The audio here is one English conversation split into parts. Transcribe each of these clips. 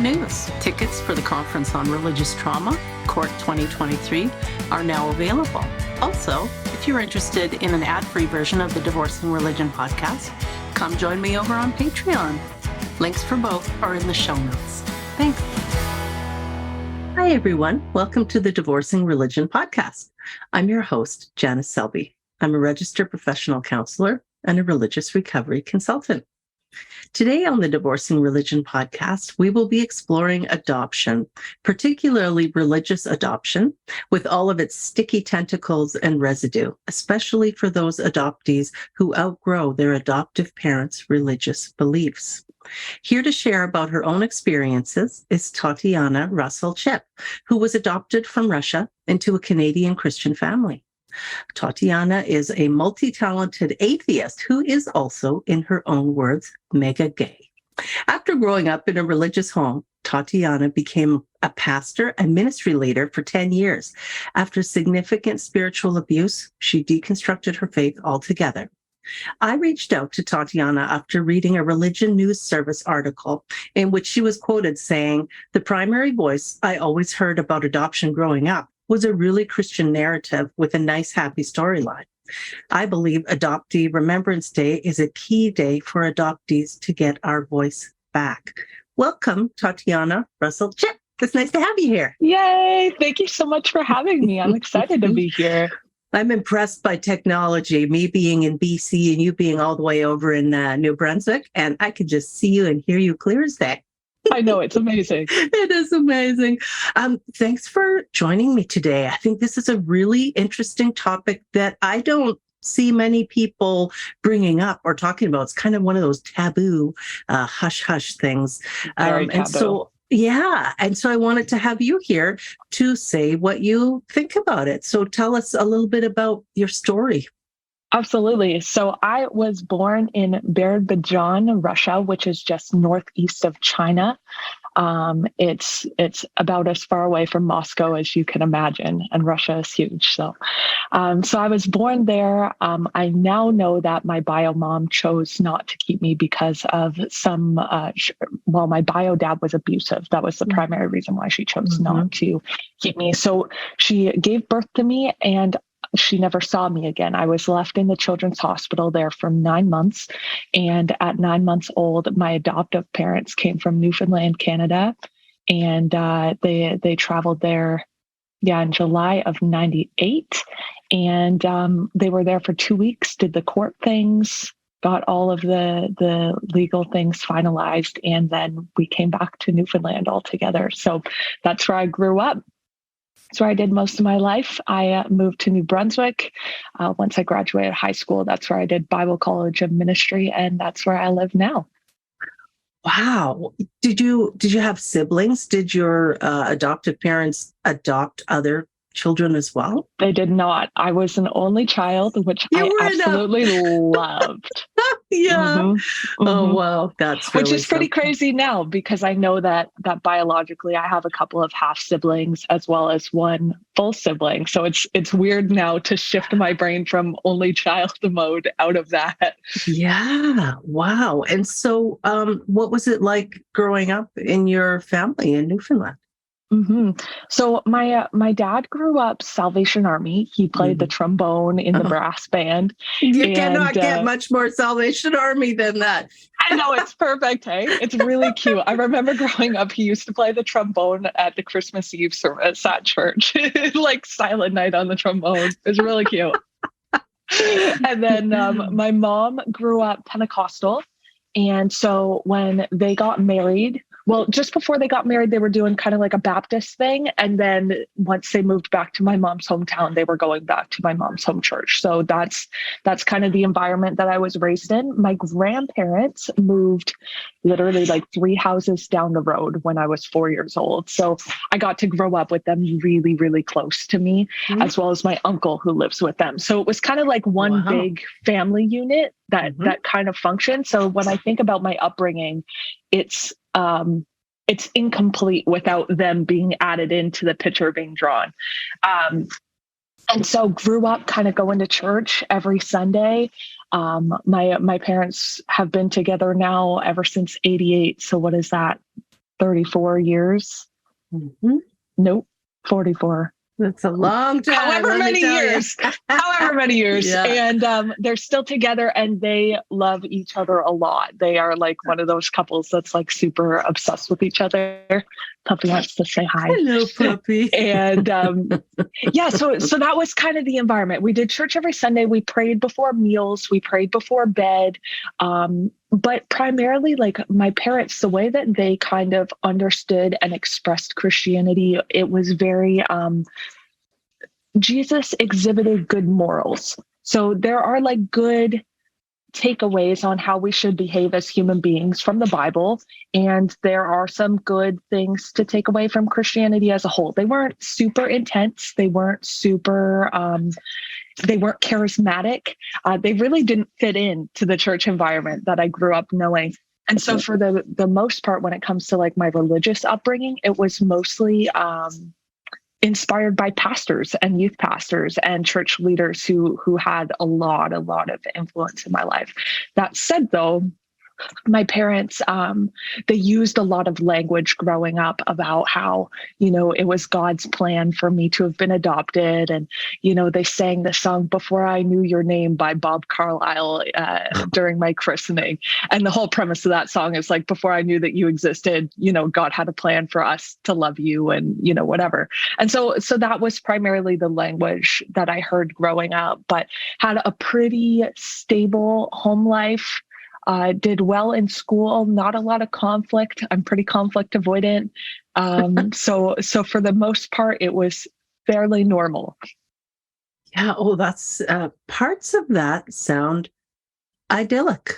news. Tickets for the Conference on Religious Trauma, Court 2023, are now available. Also, if you're interested in an ad-free version of the Divorcing Religion podcast, come join me over on Patreon. Links for both are in the show notes. Thanks. Hi, everyone. Welcome to the Divorcing Religion podcast. I'm your host, Janice Selby. I'm a registered professional counselor and a religious recovery consultant. Today on the Divorcing Religion podcast, we will be exploring adoption, particularly religious adoption, with all of its sticky tentacles and residue, especially for those adoptees who outgrow their adoptive parents' religious beliefs. Here to share about her own experiences is Tatyana Russell-Chipp, who was adopted from Russia into a Canadian Christian family. Tatyana is a multi-talented atheist who is also, in her own words, mega gay. After growing up in a religious home, Tatyana became a pastor and ministry leader for 10 years. After significant spiritual abuse, she deconstructed her faith altogether. I reached out to Tatyana after reading a Religion News Service article in which she was quoted saying, "The primary voice I always heard about adoption growing up was a really Christian narrative with a nice, happy storyline. I believe Adoptee Remembrance Day is a key day for adoptees to get our voice back." Welcome, Tatyana Russell-Chipp. It's nice to have you here. Yay! Thank you so much for having me. I'm excited to be here. I'm impressed by technology, me being in BC and you being all the way over in New Brunswick, and I could just see you and hear you clear as day. I know, it's amazing. It is amazing. Thanks for joining me today. I think this is a really interesting topic that I don't see many people bringing up or talking about. It's kind of one of those taboo, hush-hush things. Very taboo. And so I wanted to have you here to say what you think about it. So tell us a little bit about your story. Absolutely. So I was born in Azerbaijan, Russia, which is just northeast of China. It's about as far away from Moscow as you can imagine, and Russia is huge. So I was born there. I now know that my bio mom chose not to keep me because of some. My bio dad was abusive. That was the primary reason why she chose not to keep me. So she gave birth to me, and she never saw me again. I was left in the children's hospital there for 9 months. And at 9 months old, my adoptive parents came from Newfoundland, Canada. And they traveled there, in July of 98. And they were there for 2 weeks, did the court things, got all of the legal things finalized. And then we came back to Newfoundland all together. So that's where I grew up. That's where I did most of my life. I moved to New Brunswick. Once I graduated high school, that's where I did Bible college and ministry, and that's where I live now. Wow. Did you have siblings? Did your adoptive parents adopt other children as well? They did not. I was an only child, which I absolutely loved. Yeah. Oh, wow. That's really which is pretty crazy now, because I know that biologically I have a couple of half siblings as well as one full sibling. So it's weird now to shift my brain from only child mode out of that. Yeah. Wow. And so what was it like growing up in your family in Newfoundland? So my dad grew up Salvation Army. He played the trombone in the brass band. You cannot get much more Salvation Army than that. I know, it's perfect. Hey, it's really cute. I remember growing up, he used to play the trombone at the Christmas Eve service at church, like Silent Night on the trombone. It's really cute. And then my mom grew up Pentecostal. And so when they got married, well, just before they got married, they were doing kind of like a Baptist thing. And then once they moved back to my mom's hometown, they were going back to my mom's home church. So that's kind of the environment that I was raised in. My grandparents moved literally like 3 houses down the road when I was 4 years old. So I got to grow up with them really, really close to me, as well as my uncle who lives with them. So it was kind of like one big family unit that kind of functioned. So when I think about my upbringing, it's incomplete without them being added into the picture being drawn. And so grew up kind of going to church every Sunday. My parents have been together now ever since '88. So what is that? 34 years. Mm-hmm. Nope, 44. That's a long time. However many years. However many years. Yeah. And they're still together and they love each other a lot. They are like one of those couples that's like super obsessed with each other. Puppy wants to say hi. Hello, puppy. And yeah, so that was kind of the environment. We did church every Sunday. We prayed before meals. We prayed before bed. But primarily, like my parents, the way that they kind of understood and expressed Christianity, it was very, Jesus exhibited good morals. So there are like good takeaways on how we should behave as human beings from the Bible. And there are some good things to take away from Christianity as a whole. They weren't super intense. They weren't super, they weren't charismatic. They really didn't fit into the church environment that I grew up knowing. And so for the most part, when it comes to like my religious upbringing, it was mostly inspired by pastors and youth pastors and church leaders who had a lot of influence in my life. That said, though, my parents, they used a lot of language growing up about how, it was God's plan for me to have been adopted. And, they sang the song Before I Knew Your Name by Bob Carlyle during my christening. And the whole premise of that song is like, before I knew that you existed, God had a plan for us to love you and, whatever. And so that was primarily the language that I heard growing up, but had a pretty stable home life. Did well in school, not a lot of conflict. I'm pretty conflict avoidant. So for the most part, it was fairly normal. Yeah. Oh, that's parts of that sound idyllic.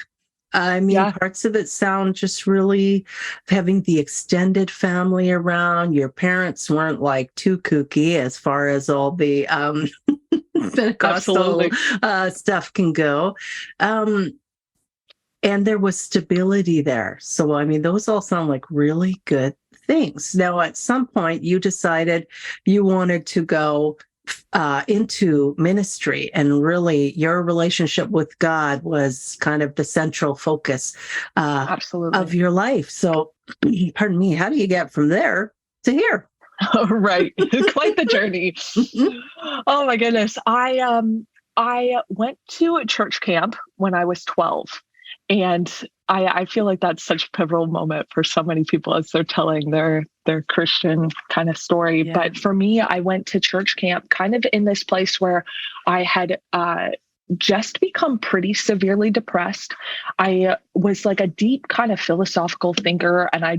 I mean, Yeah. Parts of it sound just really having the extended family around. Your parents weren't like too kooky as far as all the Pentecostal stuff can go. And there was stability there. So, I mean, those all sound like really good things. Now, at some point, you decided you wanted to go into ministry, and really your relationship with God was kind of the central focus of your life. So, pardon me, how do you get from there to here? Oh, right. Quite the journey. Oh, my goodness. I went to a church camp when I was 12. And I feel like that's such a pivotal moment for so many people as they're telling their Christian kind of story. Yeah. But for me, I went to church camp kind of in this place where I had just become pretty severely depressed. I was like a deep kind of philosophical thinker, and I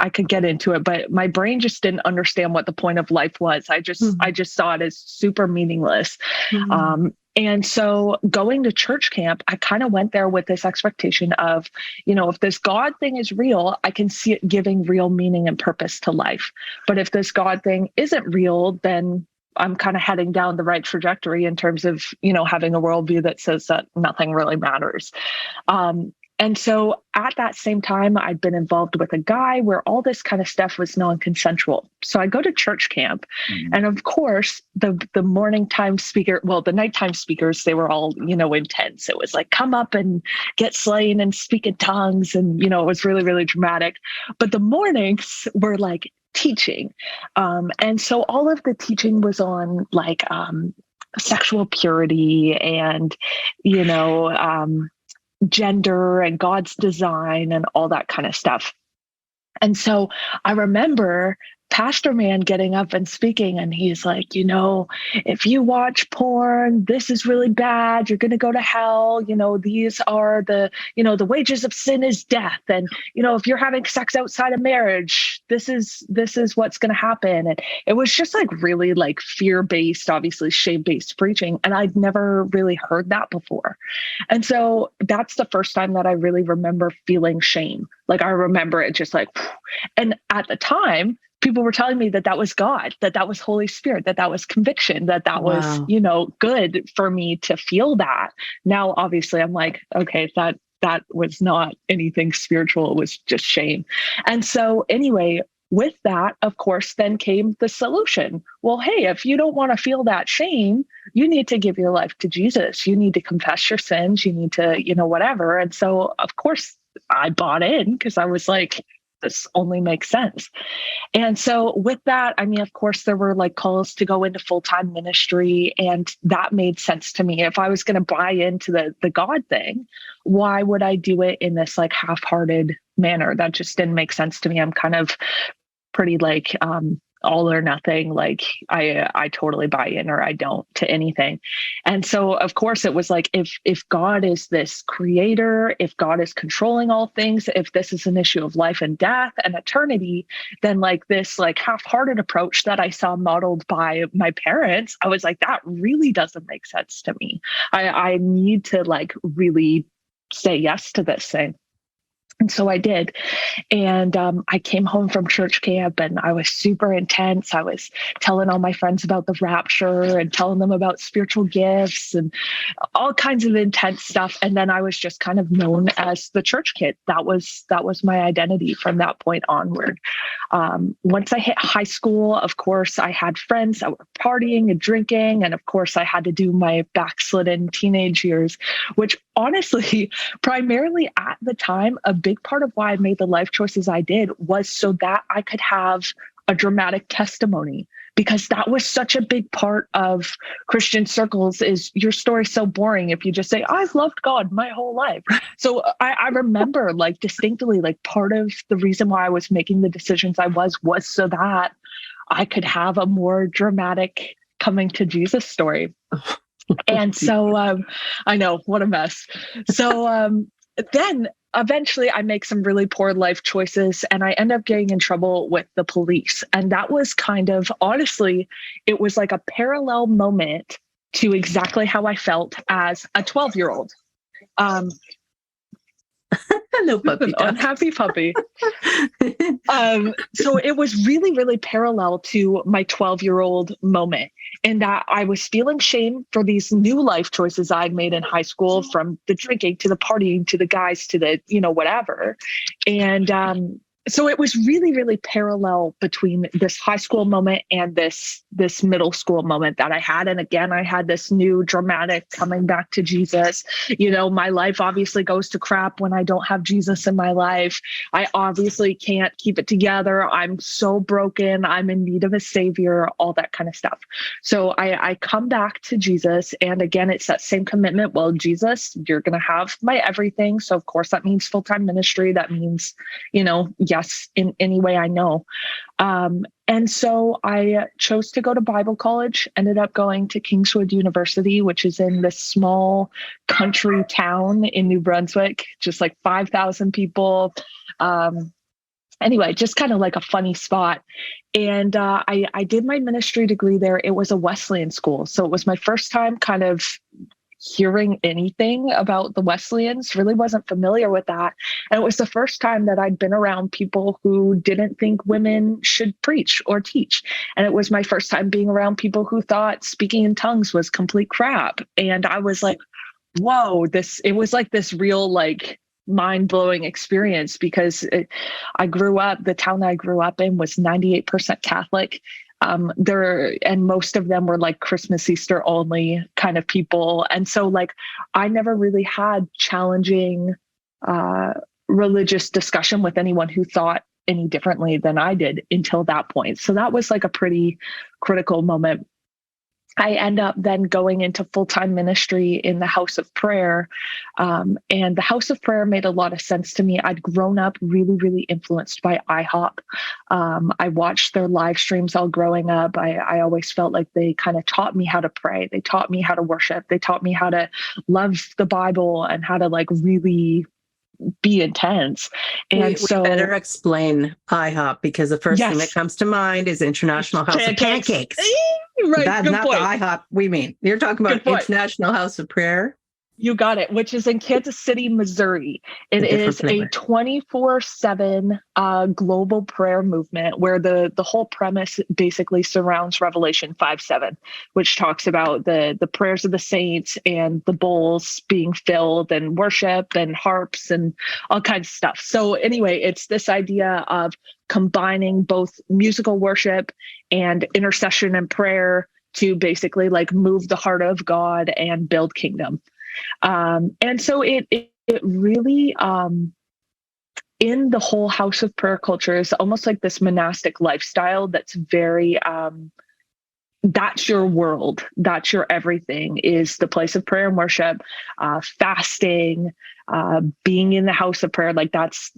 could get into it, but my brain just didn't understand what the point of life was. I just saw it as super meaningless. Mm-hmm. And so going to church camp, I kind of went there with this expectation of, if this God thing is real, I can see it giving real meaning and purpose to life. But if this God thing isn't real, then I'm kind of heading down the right trajectory in terms of, having a worldview that says that nothing really matters. And so at that same time, I'd been involved with a guy where all this kind of stuff was non-consensual. So I go to church camp, and of course, the the nighttime speakers, they were all, intense. It was like, come up and get slain and speak in tongues. And, it was really, really dramatic. But the mornings were like teaching. And so all of the teaching was on like sexual purity and, gender and God's design and all that kind of stuff. And so I remember Pastor Man getting up and speaking, and he's like, if you watch porn, this is really bad. You're going to go to hell. These are the wages of sin is death. And, if you're having sex outside of marriage, this is what's going to happen. And it was just like really like fear-based, obviously shame-based preaching. And I'd never really heard that before. And so that's the first time that I really remember feeling shame. Like I remember it just like, and at the time, people were telling me that was God, that was Holy Spirit, that was conviction, that was, good for me to feel that. Now, obviously, I'm like, okay, that was not anything spiritual. It was just shame. And so anyway, with that, of course, then came the solution. Well, hey, if you don't want to feel that shame, you need to give your life to Jesus. You need to confess your sins. You need to, whatever. And so, of course, I bought in because I was like, this only makes sense. And so with that, I mean, of course, there were like calls to go into full-time ministry, and that made sense to me. If I was going to buy into the God thing, why would I do it in this like half-hearted manner? That just didn't make sense to me. I'm kind of pretty like all or nothing. Like I totally buy in or I don't to anything. And so of course it was like, if God is this creator, if God is controlling all things, if this is an issue of life and death and eternity, then like this like half-hearted approach that I saw modeled by my parents, I was like, that really doesn't make sense to me. I need to like really say yes to this thing. And so I did. And I came home from church camp and I was super intense. I was telling all my friends about the rapture and telling them about spiritual gifts and all kinds of intense stuff. And then I was just kind of known as the church kid. That was my identity from that point onward. Once I hit high school, of course, I had friends that were partying and drinking. And of course, I had to do my backslidden teenage years, which honestly, primarily at the time, a big part of why I made the life choices I did was so that I could have a dramatic testimony, because that was such a big part of Christian circles. Is your story so boring if you just say, I've loved God my whole life? So I remember like distinctly, like part of the reason why I was making the decisions I was so that I could have a more dramatic coming to Jesus story. And so I know, what a mess. So then eventually I make some really poor life choices and I end up getting in trouble with the police. And that was kind of, honestly, it was like a parallel moment to exactly how I felt as a 12-year-old. No puppy. Unhappy puppy. So it was really, really parallel to my 12-year-old moment, in that I was feeling shame for these new life choices I'd made in high school, from the drinking to the partying to the guys to the, whatever. And so it was really, really parallel between this high school moment and this middle school moment that I had. And again, I had this new dramatic coming back to Jesus. My life obviously goes to crap when I don't have Jesus in my life. I obviously can't keep it together. I'm so broken. I'm in need of a savior, all that kind of stuff. So I come back to Jesus. And again, it's that same commitment. Well, Jesus, you're going to have my everything. So of course that means full-time ministry. That means, yes, in any way I know. And so I chose to go to Bible college, ended up going to Kingswood University, which is in this small country town in New Brunswick, just like 5,000 people. Anyway, just kind of like a funny spot. And I did my ministry degree there. It was a Wesleyan school. So it was my first time kind of hearing anything about the Wesleyans, really wasn't familiar with that. And it was the first time that I'd been around people who didn't think women should preach or teach. And it was my first time being around people who thought speaking in tongues was complete crap. And I was like, whoa, it was like this real, like, mind-blowing experience, because the town that I grew up in was 98% Catholic. And most of them were like Christmas, Easter only kind of people. And so like, I never really had challenging religious discussion with anyone who thought any differently than I did until that point. So that was like a pretty critical moment. I end up then going into full-time ministry in the House of Prayer. And the House of Prayer made a lot of sense to me. I'd grown up really, really influenced by IHOP. I watched their live streams all growing up. I always felt like they kind of taught me how to pray. They taught me how to worship. They taught me how to love the Bible and how to like really be intense. And we better explain IHOP, because the first thing that comes to mind is International House of Pancakes. Right, that's not point. The IHOP we mean. You're talking about International House of Prayer. You got it, which is in Kansas City, Missouri. It is a 24/7 global prayer movement where the whole premise basically surrounds Revelation 5:7, which talks about the prayers of the saints and the bowls being filled and worship and harps and all kinds of stuff. So anyway, it's this idea of combining both musical worship and intercession and prayer to basically like move the heart of God and build kingdom. And so it really in the whole house of prayer culture is almost like this monastic lifestyle that's very, that's your world. That's your everything, is the place of prayer and worship, fasting, being in the house of prayer. Like that's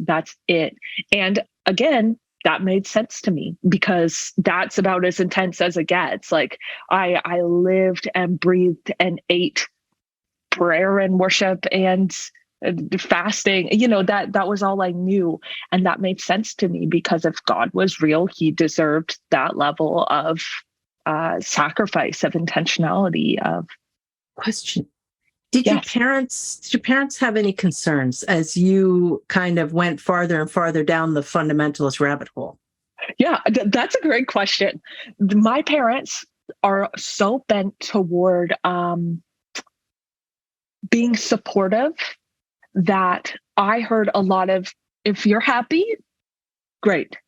it. And again, that made sense to me because that's about as intense as it gets. Like I lived and breathed and ate prayer and worship and fasting, that was all I knew. And that made sense to me because if God was real, he deserved that level of sacrifice, of intentionality, of question. Did yes. your parents have any concerns as you kind of went farther and farther down the fundamentalist rabbit hole? Yeah, that's a great question. My parents are so bent toward being supportive that I heard a lot of, if you're happy, great.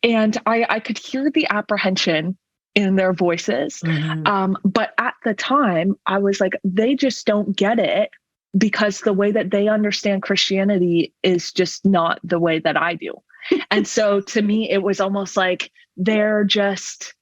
And I could hear the apprehension in their voices. Mm-hmm. But at the time, I was like, they just don't get it because the way that they understand Christianity is just not the way that I do. And so to me, it was almost like they're just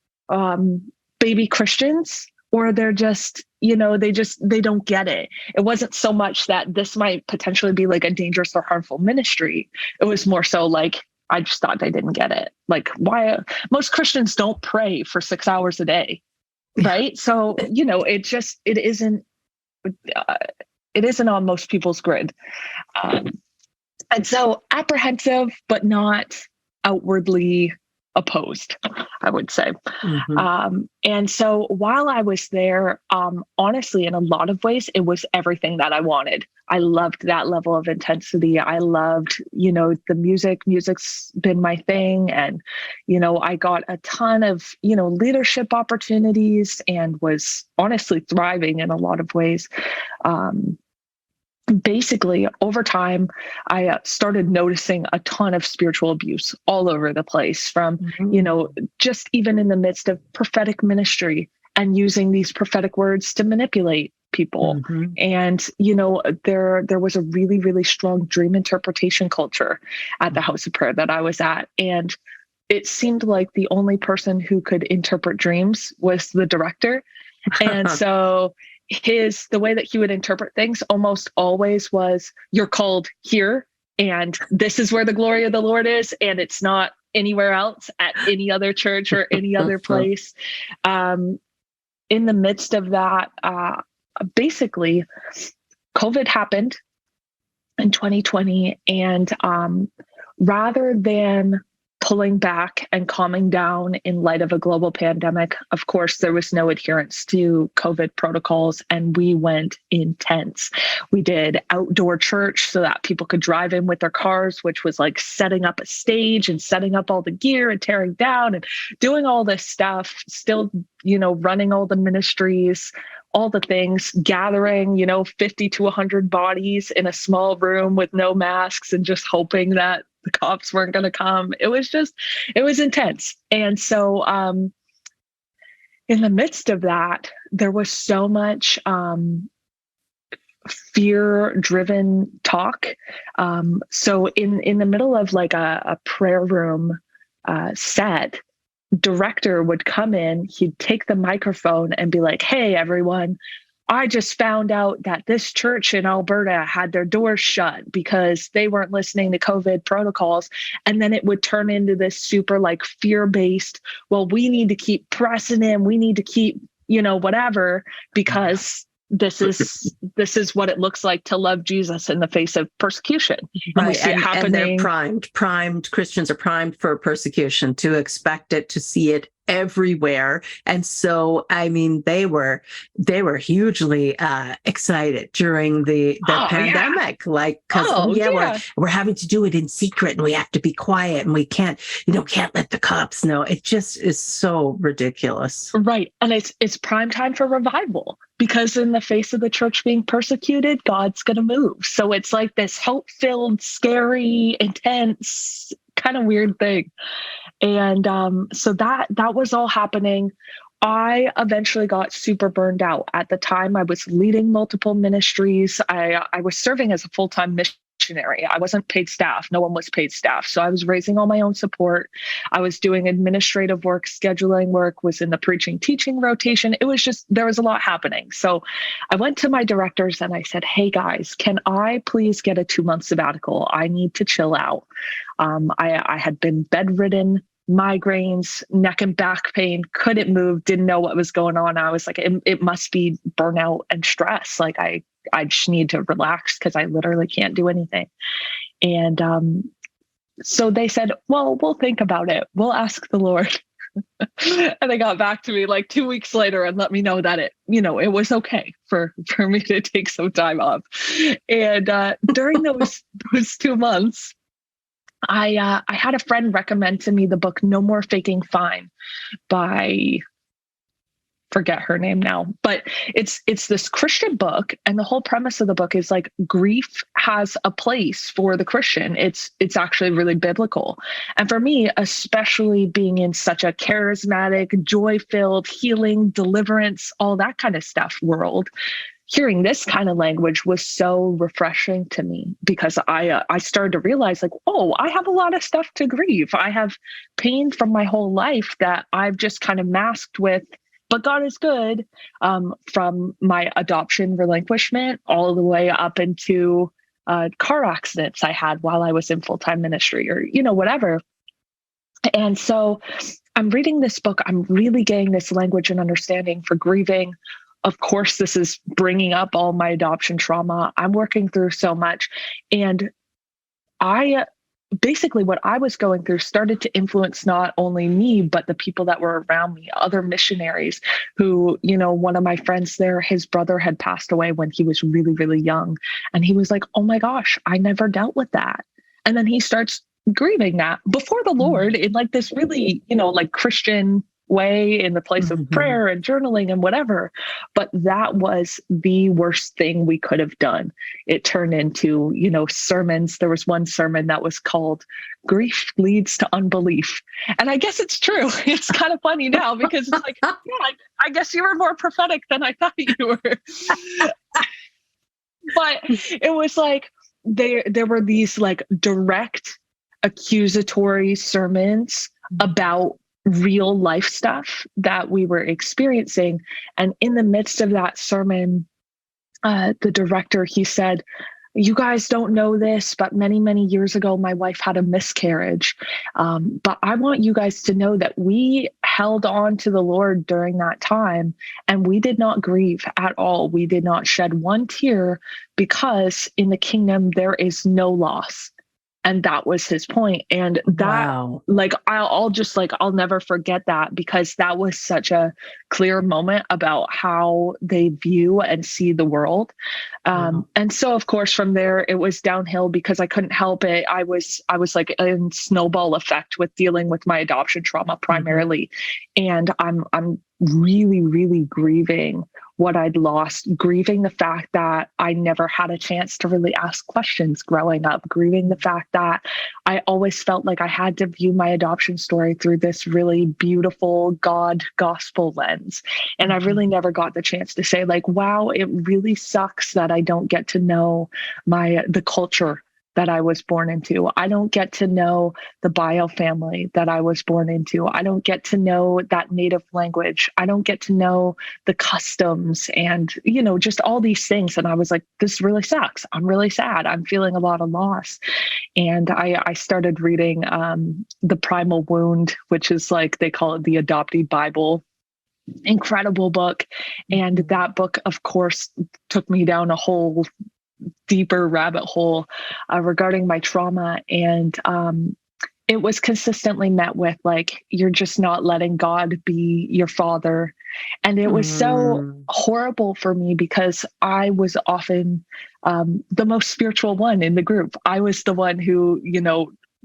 baby Christians, or they're just, they don't get it. It wasn't so much that this might potentially be like a dangerous or harmful ministry. It was more so like, I just thought they didn't get it. Like, why most Christians don't pray for 6 hours a day, right? So, it isn't on most people's grid. And so apprehensive, but not outwardly opposed, I would say. Mm-hmm. And so while I was there, honestly, in a lot of ways, it was everything that I wanted. I loved that level of intensity. I loved, the music. Music's been my thing. And, I got a ton of, leadership opportunities and was honestly thriving in a lot of ways. Basically, over time, I started noticing a ton of spiritual abuse all over the place from, just even in the midst of prophetic ministry and using these prophetic words to manipulate people. Mm-hmm. And, there was a really, really strong dream interpretation culture at the house of prayer that I was at. And it seemed like the only person who could interpret dreams was the director. And so the way that he would interpret things almost always was, you're called here, and this is where the glory of the Lord is, and it's not anywhere else at any other church or any other place. In the midst of that, basically, COVID happened in 2020, and rather than pulling back and calming down in light of a global pandemic, of course, there was no adherence to COVID protocols, and we went intense. We did outdoor church so that people could drive in with their cars, which was like setting up a stage and setting up all the gear and tearing down and doing all this stuff, still, running all the ministries, all the things, gathering, 50 to 100 bodies in a small room with no masks and just hoping that the cops weren't going to come. It was intense. And so in the midst of that, there was so much fear-driven talk. So in the middle of like a prayer room set, director would come in, he'd take the microphone and be like, "Hey, everyone, I just found out that this church in Alberta had their doors shut because they weren't listening to COVID protocols." And then it would turn into this super like fear-based, well, we need to keep pressing in. We need to keep, whatever, because this is what it looks like to love Jesus in the face of persecution. Right. And we see it happening. And they're primed. Christians are primed for persecution, to expect it, to see it everywhere. And so, they were hugely excited during the pandemic, we're having to do it in secret, and we have to be quiet, and we can't let the cops know. It just is so ridiculous. Right. And it's prime time for revival, because in the face of the church being persecuted, God's going to move. So it's like this hope-filled, scary, intense, kind of weird thing. And so that was all happening. I eventually got super burned out. At the time, I was leading multiple ministries. I was serving as a full-time missionary. I wasn't paid staff. No one was paid staff. So I was raising all my own support. I was doing administrative work, scheduling work, was in the preaching teaching rotation. It was just, there was a lot happening. So I went to my directors and I said, hey guys, can I please get a 2-month sabbatical? I need to chill out. I had been bedridden, migraines, neck and back pain, couldn't move, didn't know what was going on. I was like, it must be burnout and stress. Like I just need to relax because I literally can't do anything. And so they said, well, we'll think about it. We'll ask the Lord. And they got back to me like 2 weeks later and let me know that it was okay for me to take some time off. And during those 2 months, I had a friend recommend to me the book No More Faking Fine by, forget her name now, but it's this Christian book, and the whole premise of the book is like grief has a place for the Christian. It's actually really biblical. And for me, especially being in such a charismatic, joy-filled, healing, deliverance, all that kind of stuff world, hearing this kind of language was so refreshing to me, because I started to realize like, oh, I have a lot of stuff to grieve. I have pain from my whole life that I've just kind of masked with, but God is good, from my adoption relinquishment all the way up into car accidents I had while I was in full-time ministry, or, whatever. And so I'm reading this book. I'm really getting this language and understanding for grieving. Of course, this is bringing up all my adoption trauma. I'm working through so much. And basically what I was going through started to influence not only me, but the people that were around me, other missionaries who, one of my friends there, his brother had passed away when he was really, really young. And he was like, oh my gosh, I never dealt with that. And then he starts grieving that before the Lord in like this really, like Christian way, in the place of prayer and journaling and whatever. But that was the worst thing we could have done. It turned into, sermons. There was one sermon that was called Grief Leads to Unbelief. And I guess it's true. It's kind of funny now because it's like, yeah, I guess you were more prophetic than I thought you were. But it was like, there were these like direct accusatory sermons about real life stuff that we were experiencing. And in the midst of that sermon, the director, he said, you guys don't know this, but many, many years ago, my wife had a miscarriage. But I want you guys to know that we held on to the Lord during that time, and we did not grieve at all. We did not shed one tear, because in the kingdom, there is no loss. And that was his point. And that, wow. like, I'll never forget that, because that was such a clear moment about how they view and see the world. And so, of course, from there, it was downhill because I couldn't help it. I was like in snowball effect with dealing with my adoption trauma primarily. And I'm really, really grieving what I'd lost, grieving the fact that I never had a chance to really ask questions growing up, grieving the fact that I always felt like I had to view my adoption story through this really beautiful God gospel lens. And I really never got the chance to say like, wow, it really sucks that I don't get to know the culture that I was born into. I don't get to know the bio family that I was born into. I don't get to know that native language. I don't get to know the customs and, just all these things. And I was like, this really sucks. I'm really sad. I'm feeling a lot of loss. And I started reading The Primal Wound, which is like, they call it the Adoptee Bible. Incredible book. And that book, of course, took me down a whole deeper rabbit hole regarding my trauma. And it was consistently met with like, you're just not letting God be your father. And it was so horrible for me because I was often the most spiritual one in the group. I was the one who,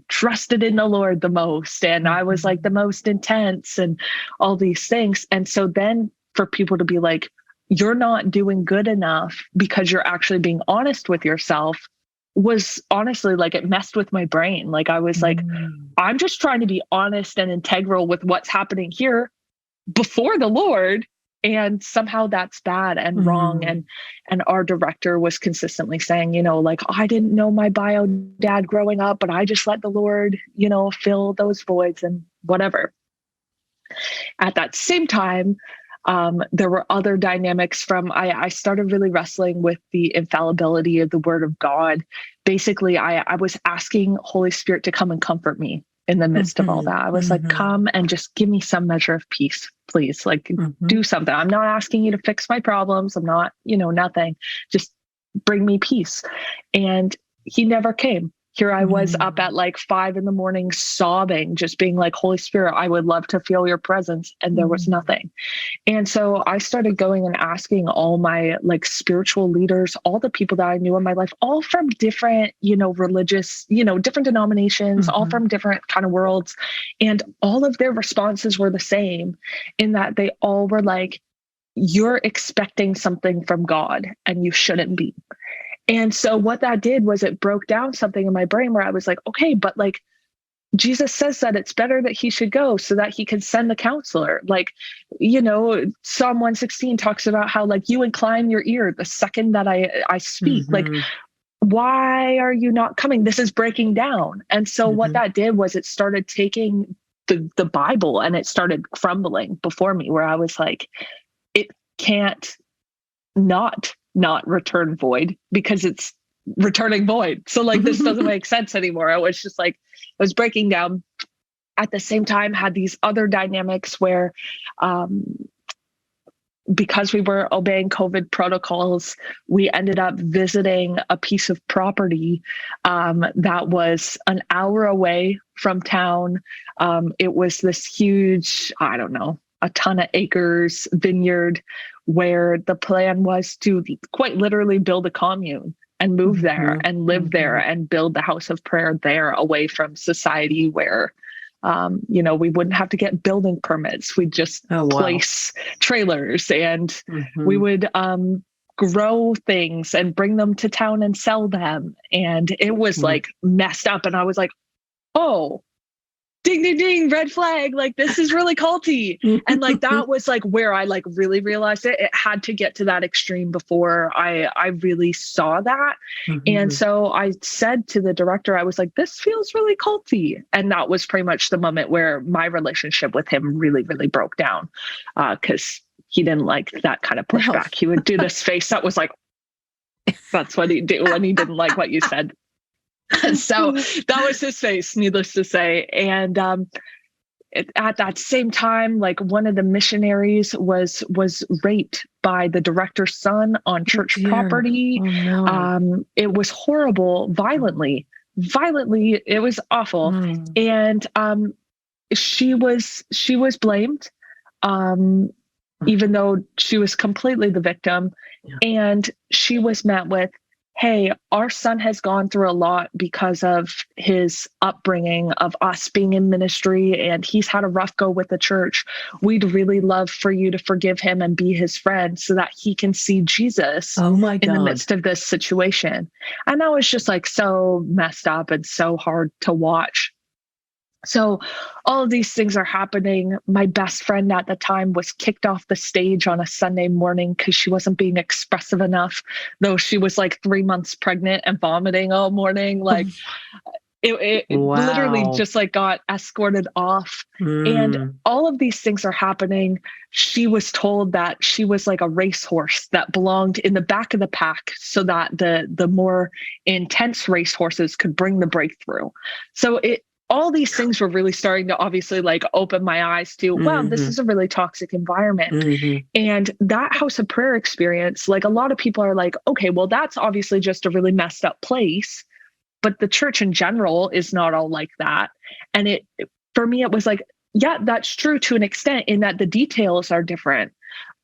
trusted in the Lord the most. And I was like the most intense and all these things. And so then for people to be like, you're not doing good enough because you're actually being honest with yourself, was honestly like, it messed with my brain. Like I was like, I'm just trying to be honest and integral with what's happening here before the Lord. And somehow that's bad and wrong. And our director was consistently saying, like, I didn't know my bio dad growing up, but I just let the Lord, fill those voids and whatever. At that same time, there were other dynamics I started really wrestling with the infallibility of the Word of God. Basically, I was asking Holy Spirit to come and comfort me in the midst of all that. I was like, come and just give me some measure of peace, please. Like, do something. I'm not asking you to fix my problems. I'm not, nothing. Just bring me peace. And he never came. Here I was up at like 5 a.m. sobbing, just being like, Holy Spirit, I would love to feel your presence. And there was nothing. And so I started going and asking all my like spiritual leaders, all the people that I knew in my life, all from different, religious, different denominations, all from different kind of worlds. And all of their responses were the same in that they all were like, you're expecting something from God and you shouldn't be. And so what that did was it broke down something in my brain where I was like, okay, but like Jesus says that it's better that he should go so that he can send the counselor. Like, Psalm 116 talks about how like you incline your ear the second that I speak. Like, why are you not coming? This is breaking down. And so what that did was it started taking the Bible and it started crumbling before me where I was like, it can't not return void because it's returning void. So like, this doesn't make sense anymore. I was just like, I was breaking down. At the same time, had these other dynamics where, because we were obeying COVID protocols, we ended up visiting a piece of property that was an hour away from town. It was this huge, I don't know, a ton of acres vineyard where the plan was to quite literally build a commune and move there and live there and build the house of prayer there away from society where, we wouldn't have to get building permits. We'd just place trailers and we would grow things and bring them to town and sell them. And it was like messed up. And I was like, oh, ding, ding, ding, red flag. Like, this is really culty. And like, that was like where I like really realized it. It had to get to that extreme before I really saw that. And so I said to the director, I was like, this feels really culty. And that was pretty much the moment where my relationship with him really, really broke down. Cause he didn't like that kind of pushback. He would do this face that was like, that's what he'd do when he didn't like what you said. And so that was his face, needless to say. And at that same time, like one of the missionaries was raped by the director's son on church property. Oh, no. It was horrible, violently. It was awful. And she was blamed, even though she was completely the victim. And she was met with, hey, our son has gone through a lot because of his upbringing, of us being in ministry, and he's had a rough go with the church. We'd really love for you to forgive him and be his friend so that he can see Jesus in the midst of this situation. And that was just like so messed up and so hard to watch. So all of these things are happening. My best friend at the time was kicked off the stage on a Sunday morning because she wasn't being expressive enough, though she was like 3 months pregnant and vomiting all morning. Like it literally just like got escorted off. And all of these things are happening. She was told that she was like a racehorse that belonged in the back of the pack so that the more intense racehorses could bring the breakthrough. So all these things were really starting to obviously like open my eyes to, wow, this is a really toxic environment. And that house of prayer experience, like a lot of people are like, okay, well, that's obviously just a really messed up place, but the church in general is not all like that. And for me, it was like, yeah, that's true to an extent in that the details are different,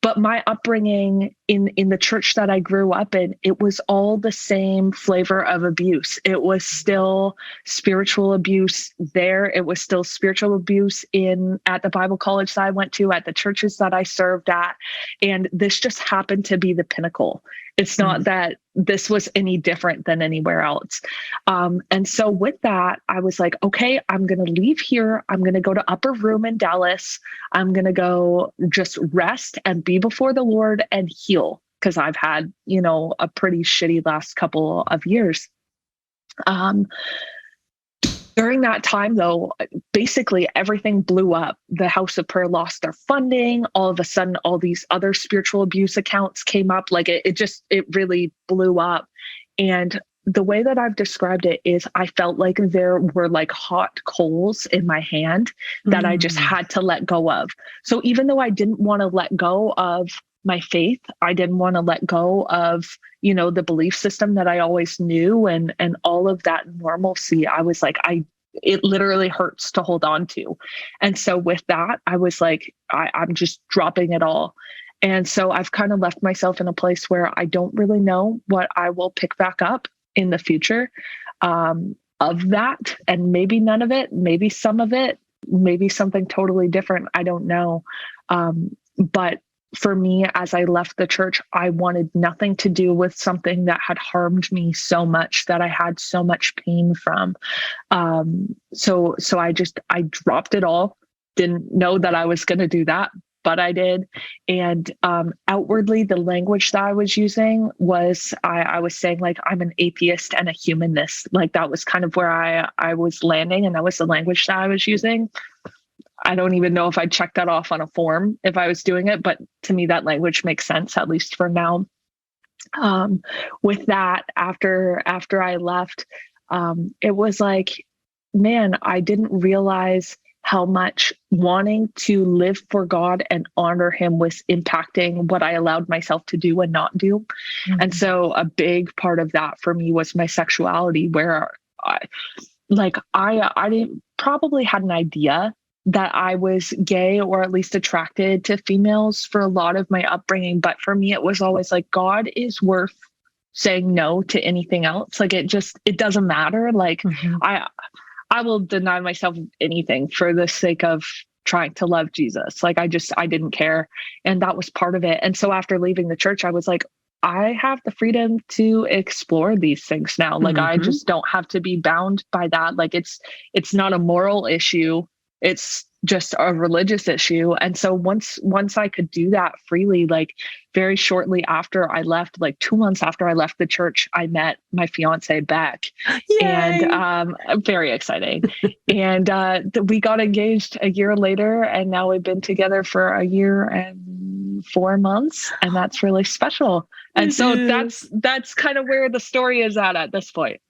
but my upbringing in the church that I grew up in, it was all the same flavor of abuse. It was still spiritual abuse there. It was still spiritual abuse at the Bible college that I went to, at the churches that I served at. And this just happened to be the pinnacle. It's not that this was any different than anywhere else. And so with that, I was like, okay, I'm going to leave here. I'm going to go to Upper Room in Dallas. I'm going to go just rest and be before the Lord and heal, because I've had, a pretty shitty last couple of years. During that time, though, basically everything blew up. The House of Prayer lost their funding. All of a sudden, all these other spiritual abuse accounts came up. Like it really blew up. And the way that I've described it is I felt like there were like hot coals in my hand that I just had to let go of. So even though I didn't want to let go of my faith, I didn't want to let go of, the belief system that I always knew and all of that normalcy. I was like, it literally hurts to hold on to. And so with that, I was like, I'm just dropping it all. And so I've kind of left myself in a place where I don't really know what I will pick back up in the future of that. And maybe none of it, maybe some of it, maybe something totally different. I don't know. But for me, as I left the church, I wanted nothing to do with something that had harmed me so much, that I had so much pain from. So I dropped it all. Didn't know that I was going to do that, but I did. And outwardly, the language that I was using was, I was saying like, I'm an atheist and a humanist. Like that was kind of where I was landing, and that was the language that I was using. I don't even know if I'd check that off on a form if I was doing it, but to me, that language makes sense, at least for now. With that, after I left, it was like, man, I didn't realize how much wanting to live for God and honor him was impacting what I allowed myself to do and not do. And so a big part of that for me was my sexuality, where I probably had an idea that I was gay, or at least attracted to females for a lot of my upbringing. But for me, it was always like, God is worth saying no to anything else. Like it doesn't matter. Like I will deny myself anything for the sake of trying to love Jesus. Like I didn't care. And that was part of it. And so after leaving the church, I was like, I have the freedom to explore these things now. Like I just don't have to be bound by that. Like it's not a moral issue. It's just a religious issue. And so once I could do that freely, like very shortly after I left, like 2 months after I left the church, I met my fiance Beck. Yay! And very exciting. And we got engaged a year later, and now we've been together for a year and 4 months, and that's really special. And so that's kind of where the story is at this point.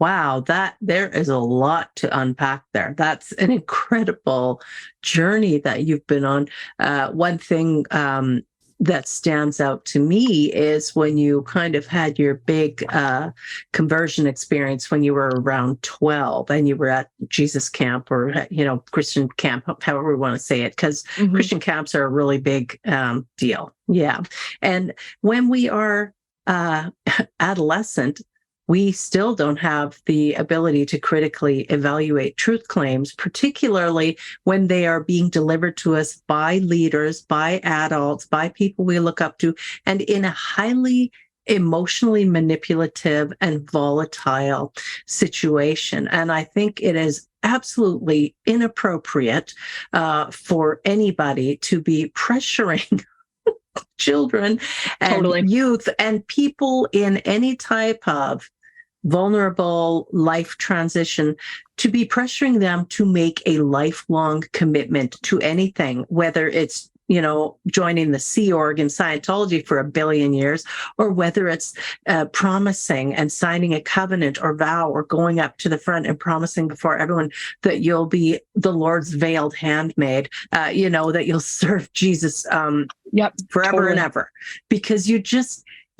Wow, that there is a lot to unpack there. That's an incredible journey that you've been on. One thing that stands out to me is when you kind of had your big conversion experience when you were around 12 and you were at Jesus camp, or, Christian camp, however we want to say it, because Christian camps are a really big deal. Yeah. And when we are adolescent, we still don't have the ability to critically evaluate truth claims, particularly when they are being delivered to us by leaders, by adults, by people we look up to, and in a highly emotionally manipulative and volatile situation. And I think it is absolutely inappropriate for anybody to be pressuring children and youth and people in any type of vulnerable life transition, to be pressuring them to make a lifelong commitment to anything, whether it's, joining the Sea Org in Scientology for 1 billion years, or whether it's promising and signing a covenant or vow, or going up to the front and promising before everyone that you'll be the Lord's veiled handmaid, that you'll serve Jesus forever and ever, because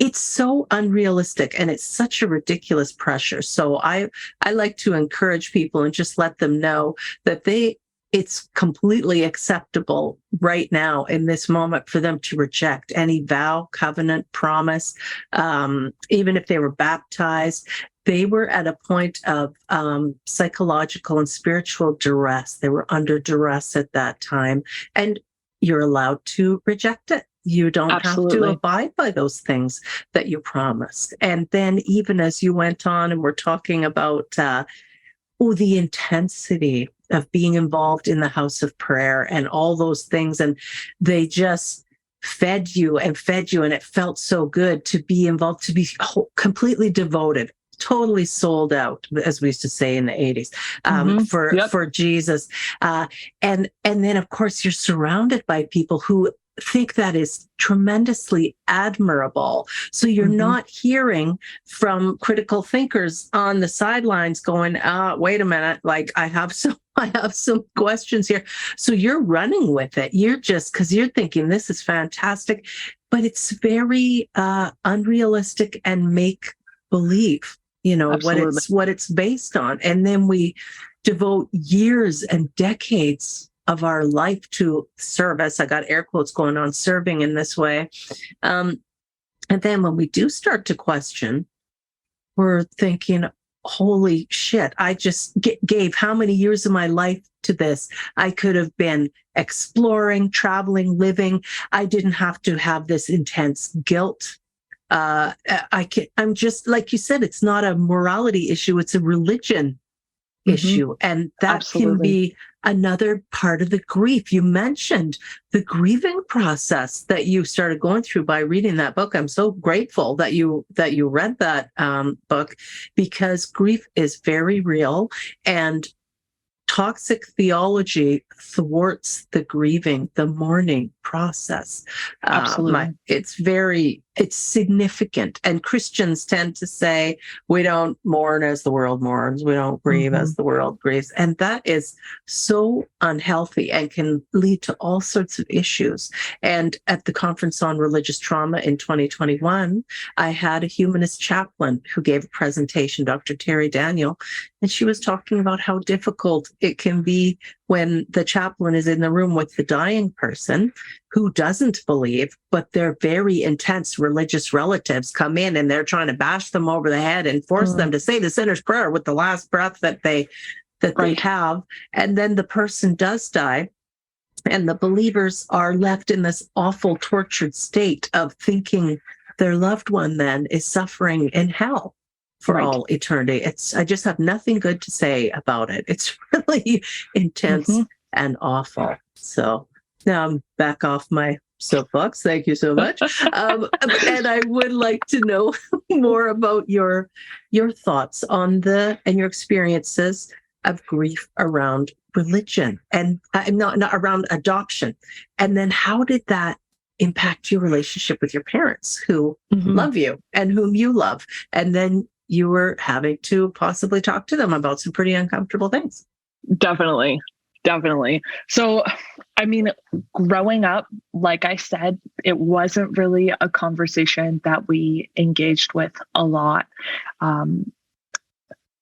it's so unrealistic and it's such a ridiculous pressure. So I like to encourage people and just let them know that they it's completely acceptable right now in this moment for them to reject any vow, covenant, promise, even if they were baptized. They were at a point of psychological and spiritual duress. They were under duress at that time, and you're allowed to reject it. You don't Absolutely. have to abide by those things that you promised. And then even as you went on and we're talking about the intensity of being involved in the house of prayer and all those things, and they just fed you, and it felt so good to be involved, to be completely devoted, totally sold out, as we used to say in the 80s, for Jesus. And then, of course, you're surrounded by people who think that is tremendously admirable. So you're not hearing from critical thinkers on the sidelines going, wait a minute, like I have some questions here. So you're running with it. You're just, because you're thinking this is fantastic, but it's very unrealistic and make believe, what it's based on. And then we devote years and decades of our life to service. I got air quotes going on, serving in this way. And then when we do start to question, we're thinking, holy shit, I just gave how many years of my life to this? I could have been exploring, traveling, living. I didn't have to have this intense guilt. I'm just, like you said, it's not a morality issue, it's a religion issue. And that can be another part of the grief. You mentioned the grieving process that you started going through by reading that book. I'm so grateful that you read that book, because grief is very real, and toxic theology thwarts the grieving, the mourning process. Absolutely. It's significant. And Christians tend to say, we don't mourn as the world mourns. We don't grieve as the world grieves. And that is so unhealthy and can lead to all sorts of issues. And at the Conference on Religious Trauma in 2021, I had a humanist chaplain who gave a presentation, Dr. Terry Daniel, and she was talking about how difficult it can be when the chaplain is in the room with the dying person who doesn't believe, but their very intense religious relatives come in and they're trying to bash them over the head and force them to say the sinner's prayer with the last breath that they have. And then the person does die, and the believers are left in this awful, tortured state of thinking their loved one then is suffering in hell for all eternity. I just have nothing good to say about it. It's really intense and awful. So now I'm back off my soapbox. Thank you so much. And I would like to know more about your thoughts on and your experiences of grief around religion and not around adoption. And then how did that impact your relationship with your parents who love you and whom you love? And then you were having to possibly talk to them about some pretty uncomfortable things. Definitely. So, I mean, growing up, like I said, it wasn't really a conversation that we engaged with a lot.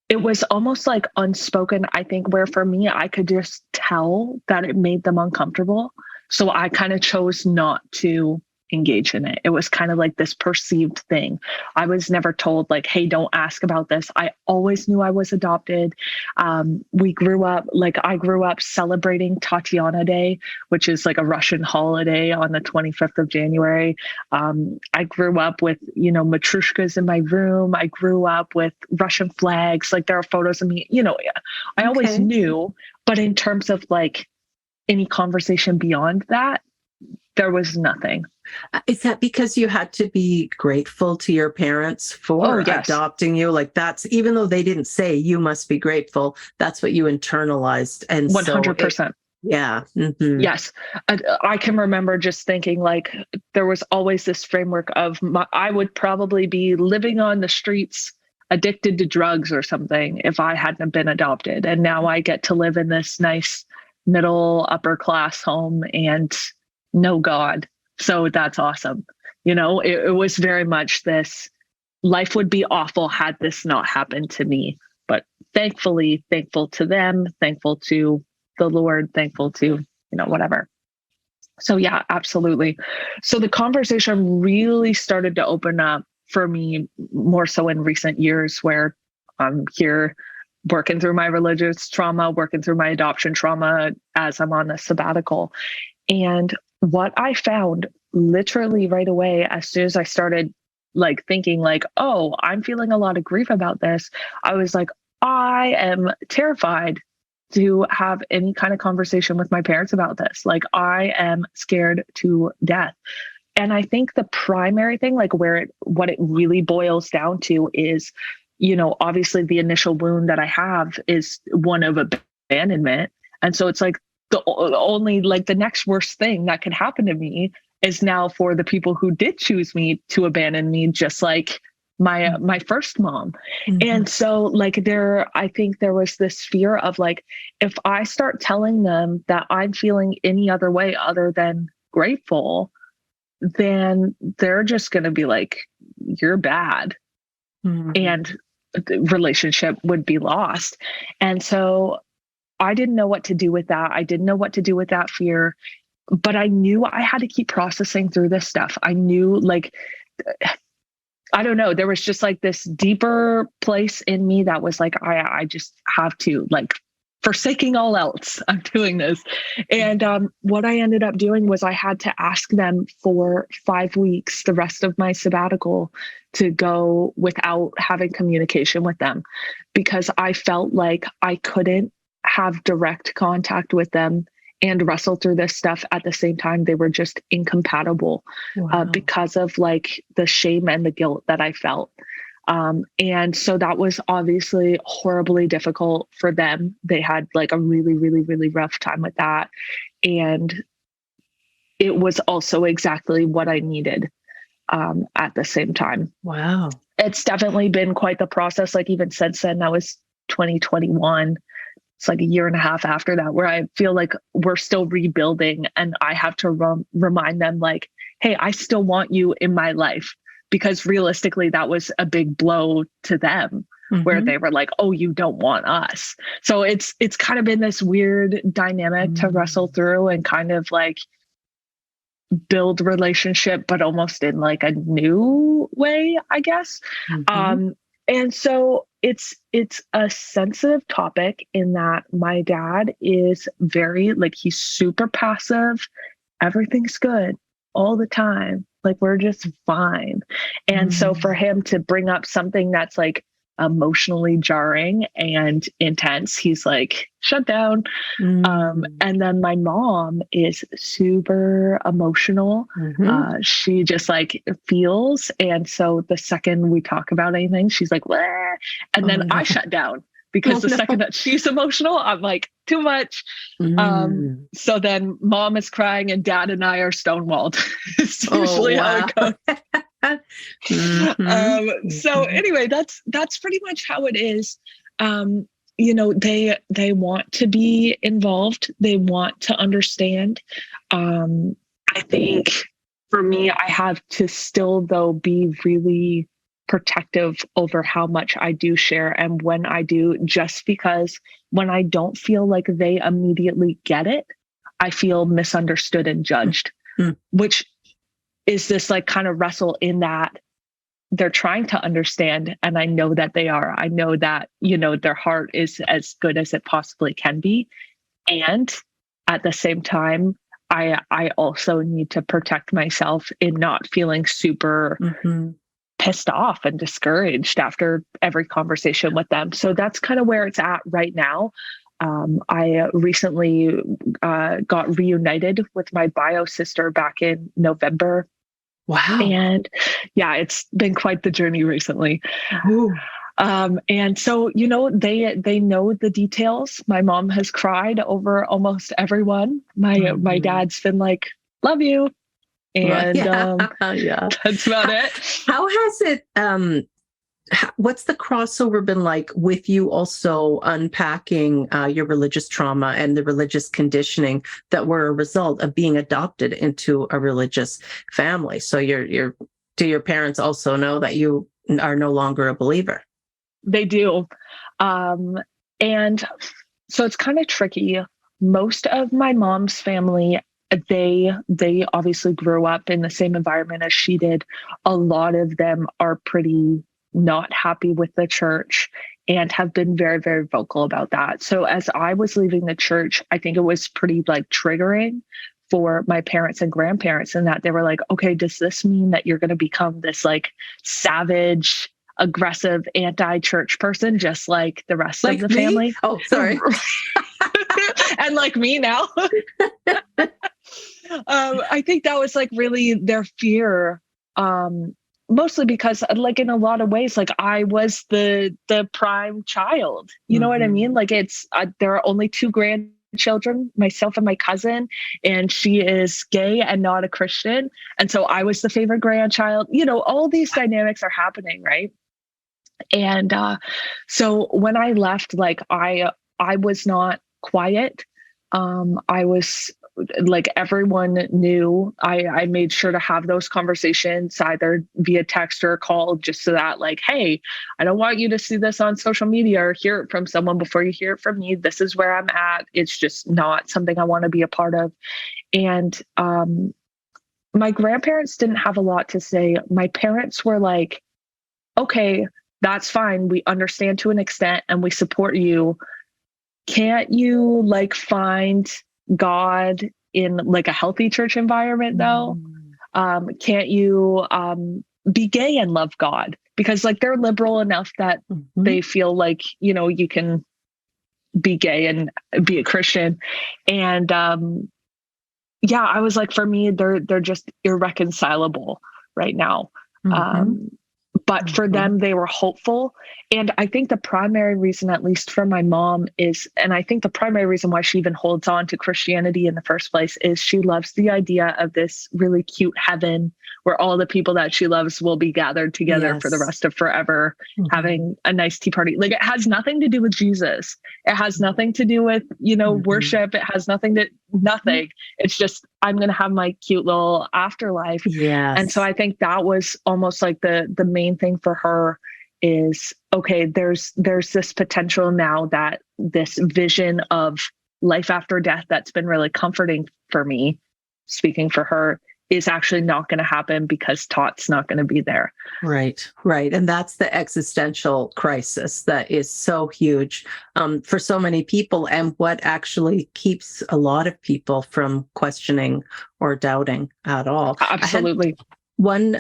It was almost like unspoken, I think, where for me, I could just tell that it made them uncomfortable. So I kind of chose not to engage in it. It was kind of like this perceived thing. I was never told like, hey, don't ask about this. I always knew I was adopted. I grew up celebrating Tatyana Day, which is like a Russian holiday on the 25th of January. I grew up with, matryoshkas in my room. I grew up with Russian flags. Like there are photos of me, I always knew, but in terms of like any conversation beyond that, there was nothing. Is that because you had to be grateful to your parents for adopting you? Like that's, even though they didn't say you must be grateful, that's what you internalized. And 100%. Yeah. Yes. I can remember just thinking like there was always this framework of I would probably be living on the streets addicted to drugs or something if I hadn't been adopted. And now I get to live in this nice middle upper class home and know God. So that's awesome. It was very much this life would be awful had this not happened to me. But thankfully, thankful to them, thankful to the Lord, thankful to, whatever. So yeah, absolutely. So the conversation really started to open up for me more so in recent years, where I'm here working through my religious trauma, working through my adoption trauma as I'm on a sabbatical. And what I found literally right away, as soon as I started like thinking like, oh, I'm feeling a lot of grief about this, I was like, I am terrified to have any kind of conversation with my parents about this. Like, I am scared to death. And I think the primary thing, like what it really boils down to is, obviously the initial wound that I have is one of abandonment. And so it's like the only, like, the next worst thing that could happen to me is now for the people who did choose me to abandon me, just like my first mom. Mm-hmm. And so like I think there was this fear of like, if I start telling them that I'm feeling any other way other than grateful, then they're just going to be like, you're bad. Mm-hmm. And the relationship would be lost. And so I didn't know what to do with that. I didn't know what to do with that fear, but I knew I had to keep processing through this stuff. I knew, like, I don't know, there was just like this deeper place in me that was like, I just have to, like, forsaking all else, I'm doing this. And what I ended up doing was I had to ask them for 5 weeks, the rest of my sabbatical, to go without having communication with them, because I felt like I couldn't have direct contact with them and wrestle through this stuff at the same time. They were just incompatible. Wow. Because of like the shame and the guilt that I felt. And so that was obviously horribly difficult for them. They had like a really, really, really rough time with that. And it was also exactly what I needed at the same time. Wow. It's definitely been quite the process. Like, even since then, that was 2021. It's like a year and a half after that, where I feel like we're still rebuilding, and I have to remind them, like, hey, I still want you in my life. Because realistically, that was a big blow to them, mm-hmm. where they were like, oh, you don't want us. So it's kind of been this weird dynamic to wrestle through and kind of like build relationship, but almost in like a new way, I guess. Mm-hmm. And so it's a sensitive topic in that my dad is very, like, he's super passive. Everything's good all the time. Like, we're just fine. And so for him to bring up something that's like emotionally jarring and intense, he's like, shut down. And then my mom is super emotional. Mm-hmm. She just like feels. And so the second we talk about anything, she's like, wah! And then I shut down. Because second that she's emotional, I'm like, too much. So then mom is crying and dad and I are stonewalled. It's usually how it goes. So anyway, that's pretty much how it is. They want to be involved. They want to understand. I think for me, I have to still, though, be really protective over how much I do share and when I do, just because when I don't feel like they immediately get it, I feel misunderstood and judged, which is this like kind of wrestle in that they're trying to understand. And I know that they are. I know that, their heart is as good as it possibly can be. And at the same time, I also need to protect myself in not feeling super pissed off and discouraged after every conversation with them. So that's kind of where it's at right now. I recently got reunited with my bio sister back in November. Wow. And yeah, it's been quite the journey recently. And so, they know the details. My mom has cried over almost everyone. My dad's been like, love you. And that's about it. How has it, what's the crossover been like with you also unpacking your religious trauma and the religious conditioning that were a result of being adopted into a religious family? So do your parents also know that you are no longer a believer? They do. And so it's kind of tricky. most of my mom's family, they obviously grew up in the same environment as she did. A lot of them are pretty not happy with the church and have been very, very vocal about that. So as I was leaving the church, I think it was pretty like triggering for my parents and grandparents, and that they were like, okay, does this mean that you're going to become this like savage, aggressive, anti-church person, just like the rest Like of the me? family? Oh, sorry. And like me now. I think that was like really their fear. Mostly because like in a lot of ways, like I was the prime child, you know what I mean? Like it's, there are only two grandchildren, myself and my cousin, and she is gay and not a Christian. And so I was the favorite grandchild, you know, all these dynamics are happening. Right. And, so when I left, like I was not quiet. I was like, everyone knew. I made sure to have those conversations either via text or call, just so that like, hey, I don't want you to see this on social media or hear it from someone before you hear it from me. This is where I'm at. It's just not something I want to be a part of. And my grandparents didn't have a lot to say. My parents were like, okay, that's fine. We understand to an extent and we support you. Can't you like find God in like a healthy church environment though? Can't you be gay and love God? Because like they're liberal enough that they feel like, you know, you can be gay and be a Christian. And yeah, I was like, for me, they're just irreconcilable right now. But for them, they were hopeful. And I think the primary reason, at least for my mom, is, and I think the primary reason why she even holds on to Christianity in the first place, is she loves the idea of this really cute heaven where all the people that she loves will be gathered together for the rest of forever, having a nice tea party. Like, it has nothing to do with Jesus. It has nothing to do with, you know, worship. It has nothing. It's just, I'm going to have my cute little afterlife. And so I think that was almost like the main thing for her is, okay, there's this potential now that this vision of life after death that's been really comforting for me, speaking for her, is actually not going to happen because Tot's not going to be there. Right. And that's the existential crisis that is so huge for so many people, and what actually keeps a lot of people from questioning or doubting at all. Absolutely. One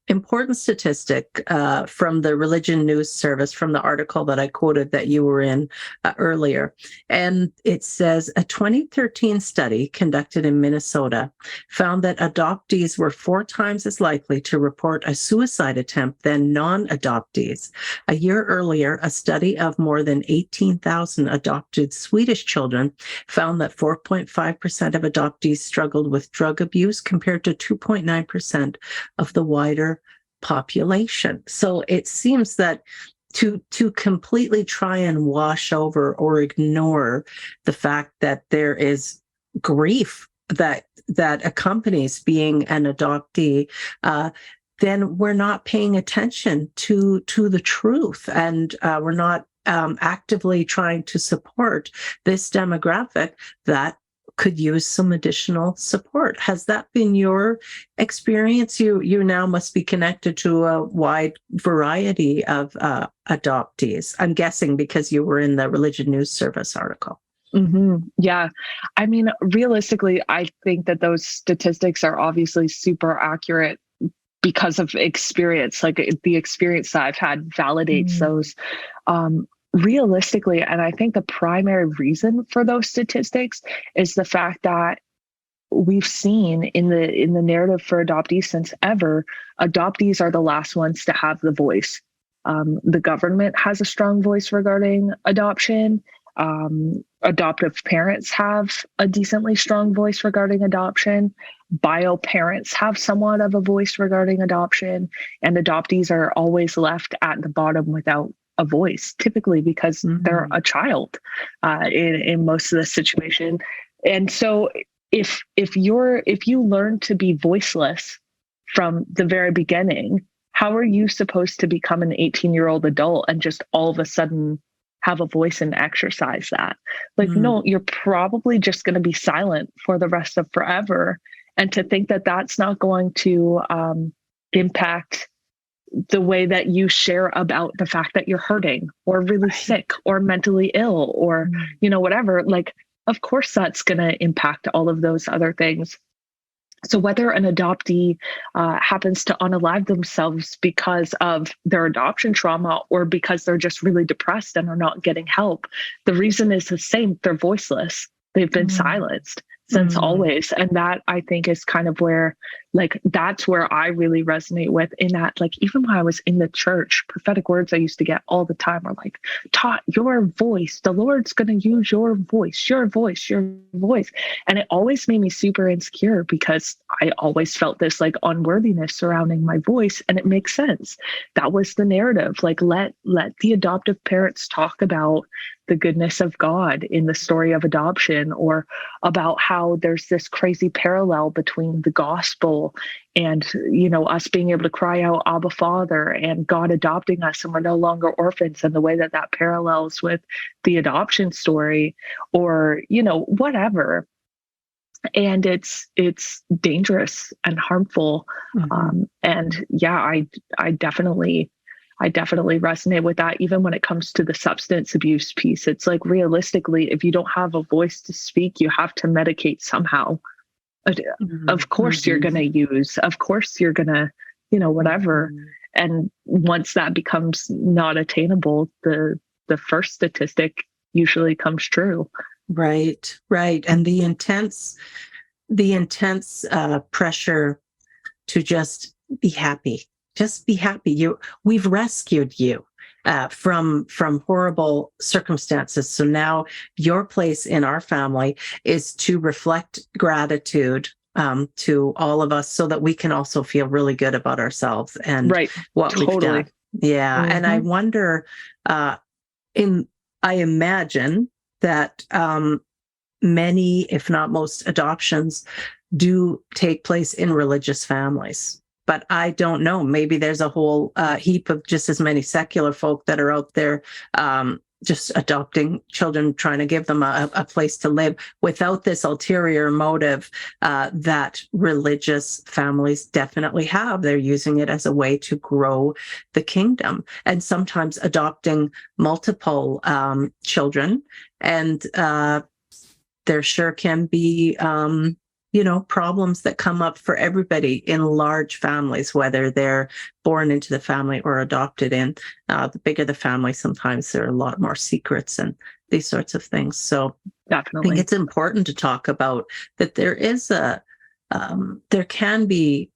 important statistic from the Religion News Service, from the article that I quoted that you were in earlier, and it says a 2013 study conducted in Minnesota found that adoptees were 4 times as likely to report a suicide attempt than non-adoptees. A year earlier, a study of more than 18,000 adopted Swedish children found that 4.5% of adoptees struggled with drug abuse, compared to 2.9% of the wider population. So it seems that to completely try and wash over or ignore the fact that there is grief that accompanies being an adoptee, then we're not paying attention to the truth, and we're not actively trying to support this demographic that could use some additional support. Has that been your experience? You now must be connected to a wide variety of adoptees, I'm guessing, because you were in the Religion News Service article. Yeah. I mean, realistically, I think that those statistics are obviously super accurate because of experience. Like, the experience that I've had validates those. Realistically, and I think the primary reason for those statistics is the fact that we've seen in the narrative for adoptees since ever, adoptees are the last ones to have the voice. The government has a strong voice regarding adoption. Adoptive parents have a decently strong voice regarding adoption. Bio parents have somewhat of a voice regarding adoption, and adoptees are always left at the bottom without a voice, typically because they're a child in most of the situation. And so if you learn to be voiceless from the very beginning, how are you supposed to become an 18-year-old adult and just all of a sudden have a voice and exercise that. Like, no, you're probably just going to be silent for the rest of forever. And to think that that's not going to impact the way that you share about the fact that you're hurting or really sick or mentally ill or, whatever, like, of course, that's going to impact all of those other things. So whether an adoptee happens to unalive themselves because of their adoption trauma or because they're just really depressed and are not getting help, the reason is the same. They're voiceless. They've been silenced since always. And that, I think, is kind of where, like, that's where I really resonate with, in that, like, even when I was in the church, prophetic words I used to get all the time are like, Tot, your voice, the Lord's going to use your voice, your voice, your voice. And it always made me super insecure because I always felt this like unworthiness surrounding my voice. And it makes sense. That was the narrative. Like, let the adoptive parents talk about the goodness of God in the story of adoption, or about how there's this crazy parallel between the gospel and, us being able to cry out, Abba, Father, and God adopting us and we're no longer orphans, and the way that that parallels with the adoption story, or, whatever. And it's dangerous and harmful. And yeah, I definitely resonate with that. Even when it comes to the substance abuse piece, it's like, realistically, if you don't have a voice to speak, you have to medicate somehow. Of course you're going to use, of course you're going to, whatever. And once that becomes not attainable, the first statistic usually comes true. Right. And the intense pressure to just be happy. Just be happy. We've rescued you from horrible circumstances. So now your place in our family is to reflect gratitude to all of us, so that we can also feel really good about ourselves and what we've done. Yeah. And I wonder, I imagine that many, if not most, adoptions do take place in religious families. But I don't know. Maybe there's a whole heap of just as many secular folk that are out there just adopting children, trying to give them a place to live without this ulterior motive that religious families definitely have. They're using it as a way to grow the kingdom, and sometimes adopting multiple children. And there sure can be problems that come up for everybody in large families, whether they're born into the family or adopted in. The bigger the family, sometimes there are a lot more secrets and these sorts of things. So definitely, I think it's important to talk about that. There is there can be,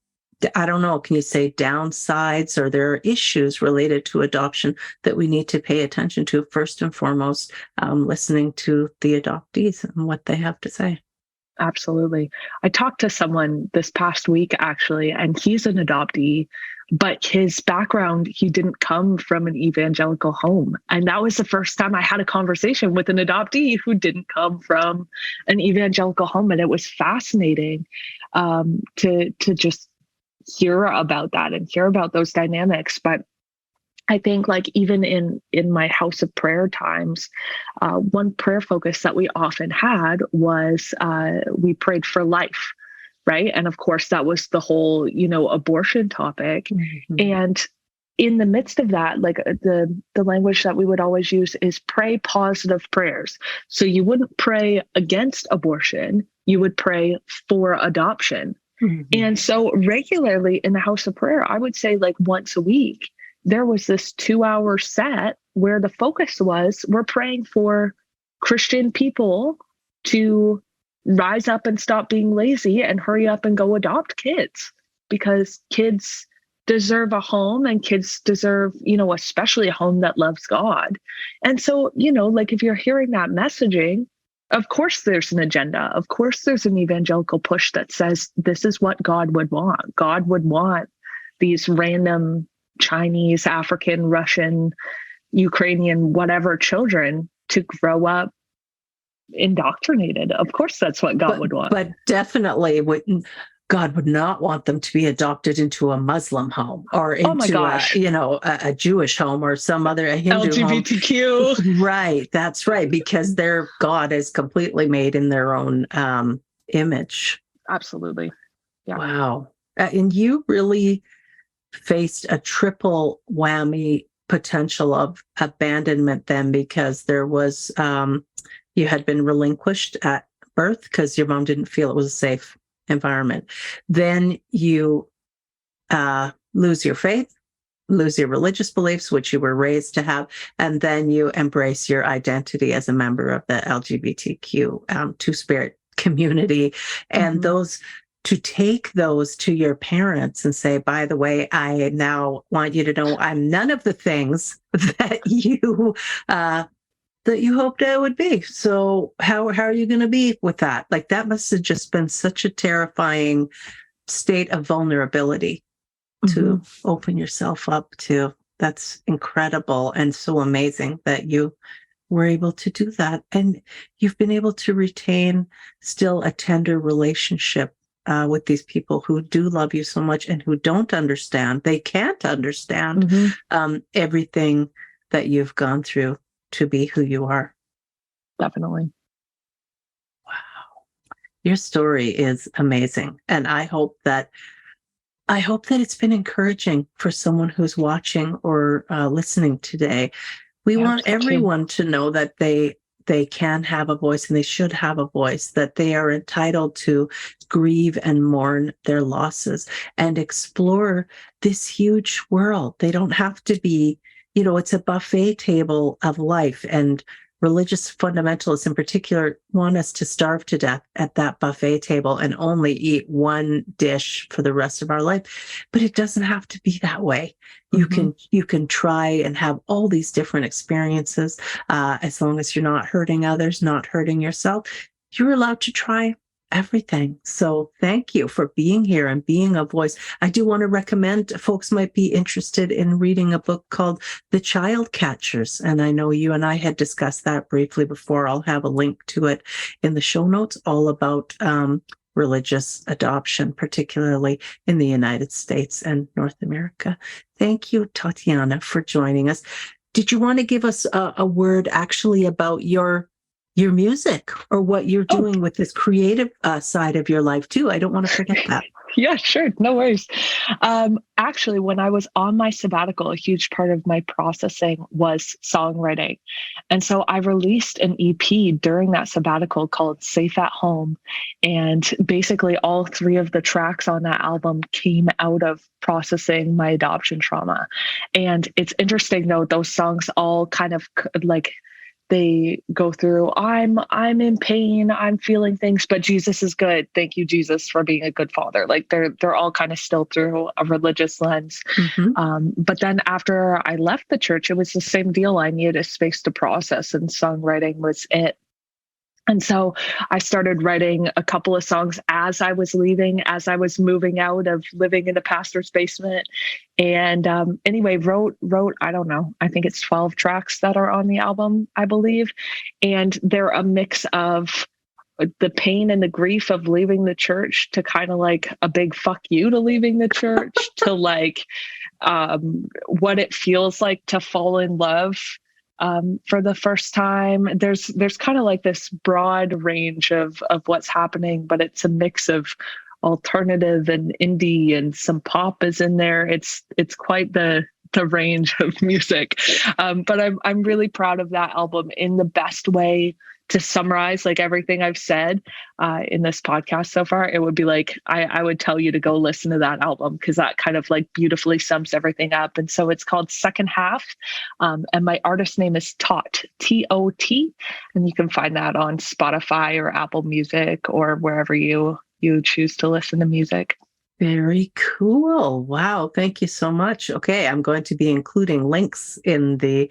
I don't know, can you say downsides, or there are issues related to adoption that we need to pay attention to, first and foremost, listening to the adoptees and what they have to say. Absolutely. I talked to someone this past week, actually, and he's an adoptee, but his background, he didn't come from an evangelical home. And that was the first time I had a conversation with an adoptee who didn't come from an evangelical home. And it was fascinating to just hear about that and hear about those dynamics. But I think, like, even in my house of prayer times, one prayer focus that we often had was we prayed for life, right? And of course, that was the whole, abortion topic. And in the midst of that, like, the language that we would always use is pray positive prayers. So you wouldn't pray against abortion, you would pray for adoption. And so regularly in the house of prayer, I would say, like, once a week, there was this 2-hour set where the focus was, we're praying for Christian people to rise up and stop being lazy and hurry up and go adopt kids, because kids deserve a home, and kids deserve, especially a home that loves God. And so, like, if you're hearing that messaging, of course there's an agenda. Of course there's an evangelical push that says this is what God would want. God would want these random Chinese, African, Russian, Ukrainian, whatever children to grow up indoctrinated. Of course, that's what God would want. But definitely, God would not want them to be adopted into a Muslim home or Oh my into gosh. a Jewish home or some other a Hindu LGBTQ. home. Right, that's right, because their God is completely made in their own image. Absolutely. Yeah. Wow. And you really faced a triple whammy potential of abandonment then, because there was you had been relinquished at birth because your mom didn't feel it was a safe environment. Then you lose your faith, lose your religious beliefs, which you were raised to have, and then you embrace your identity as a member of the LGBTQ two-spirit community. And those, to take those to your parents and say, by the way, I now want you to know I'm none of the things that you hoped I would be. So how are you going to be with that? Like, that must have just been such a terrifying state of vulnerability to open yourself up to. That's incredible and so amazing that you were able to do that. And you've been able to retain still a tender relationship with these people who do love you so much and who don't understand. They can't understand everything that you've gone through to be who you are. Definitely. Wow. Your story is amazing. And I hope that it's been encouraging for someone who's watching or listening today. We want everyone to know that they can have a voice and they should have a voice, that they are entitled to grieve and mourn their losses and explore this huge world. They don't have to be, it's a buffet table of life, and religious fundamentalists in particular want us to starve to death at that buffet table and only eat one dish for the rest of our life. But it doesn't have to be that way. You can try and have all these different experiences as long as you're not hurting others, not hurting yourself. You're allowed to try everything. So thank you for being here and being a voice. I do want to recommend folks might be interested in reading a book called The Child Catchers. And I know you and I had discussed that briefly before. I'll have a link to it in the show notes, all about religious adoption, particularly in the United States and North America. Thank you, Tatyana, for joining us. Did you want to give us a word actually about your music or what you're doing with this creative side of your life too? I don't want to forget that. Yeah, sure. No worries. Actually, when I was on my sabbatical, a huge part of my processing was songwriting. And so I released an EP during that sabbatical called Safe at Home. And basically all 3 of the tracks on that album came out of processing my adoption trauma. And it's interesting though, those songs all kind of like, they go through, I'm in pain, I'm feeling things, but Jesus is good. Thank you, Jesus, for being a good father. Like they're all kind of still through a religious lens. But then after I left the church, it was the same deal. I needed a space to process, and songwriting was it. And so I started writing a couple of songs as I was leaving, as I was moving out of living in a pastor's basement. And anyway, wrote, I don't know, I think it's 12 tracks that are on the album, I believe. And they're a mix of the pain and the grief of leaving the church to kind of like a big fuck you to leaving the church to like what it feels like to fall in love for the first time. There's kind of like this broad range of what's happening, but it's a mix of alternative and indie, and some pop is in there. It's quite the range of music. But I'm really proud of that album. In the best way to summarize like everything I've said in this podcast so far, it would be like, I would tell you to go listen to that album, because that kind of like beautifully sums everything up. And so it's called Second Half. And my artist name is Tot, T-O-T. And you can find that on Spotify or Apple Music or wherever you choose to listen to music. Very cool. Wow. Thank you so much. Okay. I'm going to be including links in the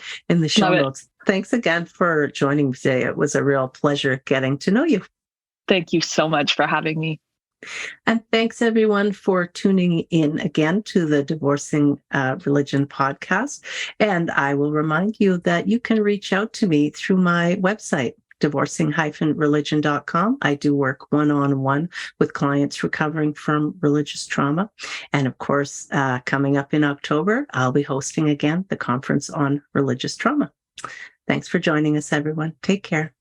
show notes. Thanks again for joining me today. It was a real pleasure getting to know you. Thank you so much for having me. And thanks everyone for tuning in again to the Divorcing Religion podcast. And I will remind you that you can reach out to me through my website, divorcing-religion.com. I do work one-on-one with clients recovering from religious trauma. And of course, coming up in October, I'll be hosting again the conference on religious trauma. Thanks for joining us, everyone. Take care.